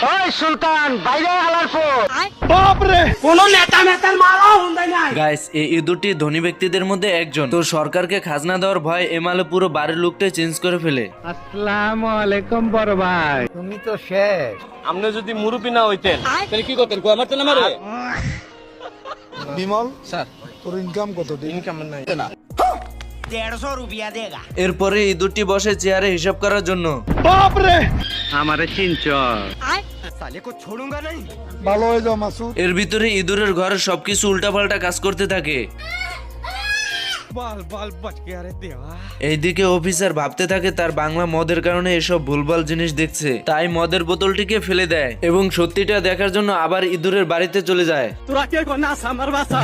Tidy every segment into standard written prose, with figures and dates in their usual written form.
ওই সুলতান বাইরে আলার পর বাপ রে কোন নেতা নেতার মারাও হন্দাই নাই। গাইস এই ইঁদুরটি ধনী ব্যক্তিদের মধ্যে একজন। তো সরকারকে খাজনা দেওয়ার ভয় এমালে পুরো বাড়ির লুকটাই চেঞ্জ করে ফেলে। আসসালামু আলাইকুম বড় ভাই, তুমি তো শেষ। আপনি যদি মুরুবি না হইতেন তাহলে কি করতেন? কো মারতেন আমারে? বিমল স্যার, তোর ইনকাম কত? ইনকাম নাই না। 150 রুপিয়া দেগা। এরপরে ইঁদুরটি বসে চেয়ারে হিসাব করার জন্য। বাপ রে আমারে চিনছ? ভালো হয়ে যাও মাসুদ। এর ভিতরে ইঁদুরের ঘরে সবকিছু উল্টাপাল্টা কাজ করতে থাকে। এইদিকে অফিসার ভাবতে থাকে তার বাংলা মদের কারণে এসব ভুলভাল জিনিস দেখছে, তাই মদের বোতলটিকে ফেলে দেয় এবং সত্যিটা দেখার জন্য আবার ইঁদুরের বাড়িতে চলে যায়। তোরা কে কোনা সামার বাসা?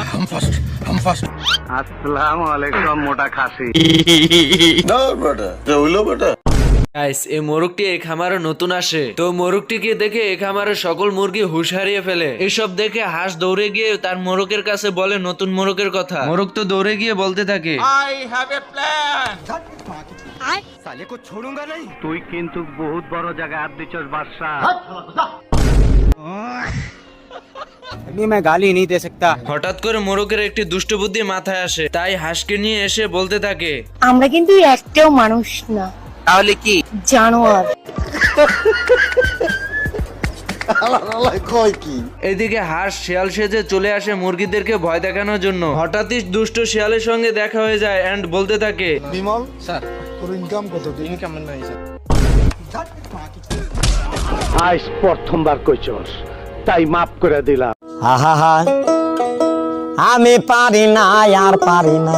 আসসালামু আলাইকুম মোটা খাসি। গাইস এই মোরগটি এই খামারে নতুন আসে, তো মোরগটিকে দেখে এই খামারের সকল মুরগি হুঁশ হারিয়ে ফেলে। এসব দেখে হাঁস দৌড়ে গিয়ে তার মোরগের কাছে বলে নতুন মোরগের কথা। মোরগ তো দৌড়ে গিয়ে বলতে থাকে, তুই কিন্তু বহুত বড় জায়গা হাত দিছস বাদশা। मैं गाली नहीं दे सकता। হঠাৎ করে মোরগের একটি দুষ্ট বুদ্ধি মাথায় আসে, তাই হাঁসকে নিয়ে এসে বলতে থাকে, আমরা কিন্তু একটাও মানুষ না, তাহলে কি? জানোয়ার। কয় কি? এদিকে হাঁস শিয়াল সেজে চলে আসে মুরগিদেরকে ভয় দেখানোর জন্য। হঠাৎই দুষ্ট শিয়ালের সঙ্গে দেখা হয়ে যায় এন্ড বলতে থাকে, বিমল স্যার, তোর ইনকাম কত? ইনকাম নাই স্যার। আজ প্রথমবার কইছস, তাই মাফ করে দিলাম। আমি পারি না আর পারি না।